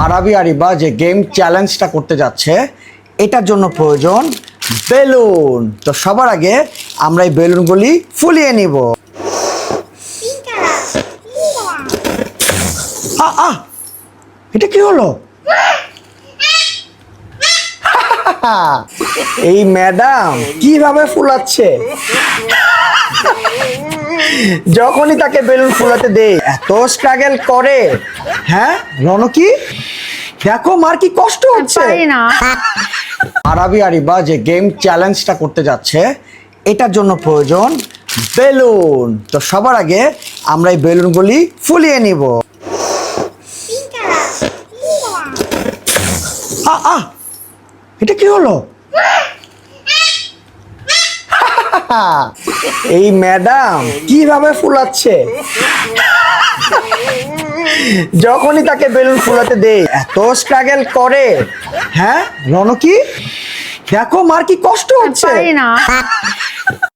আরবি আরিবা যে গেম চ্যালেঞ্জটা করতে যাচ্ছে এটার জন্য প্রয়োজন বেলুন। তো সবার আগে আমরা এই বেলুনগুলি ফুলিয়ে নিব। এটা কি হলো? এই ম্যাডাম কিভাবে ফুলাচ্ছে? যখনই তাকে বেলুন ফুলাতে দেই এত স্ট্রাগল করে। হ্যাঁ রনকি, দেখো মার কি কষ্ট হচ্ছে। আরবি আরিবা যে গেম চ্যালেঞ্জটা করতে যাচ্ছে এটার জন্য প্রয়োজন বেলুন। তো সবার আগে আমরা এই বেলুনগুলি ফুলিয়ে নিব। এটা কি হলো? এই ম্যাডাম কিভাবে ফুলাচ্ছে? যখনই তাকে বেলুন ফুলাতে দেই এত স্ট্রাগল করে। হ্যাঁ রনকি, দেখো মার কি কষ্ট হচ্ছে।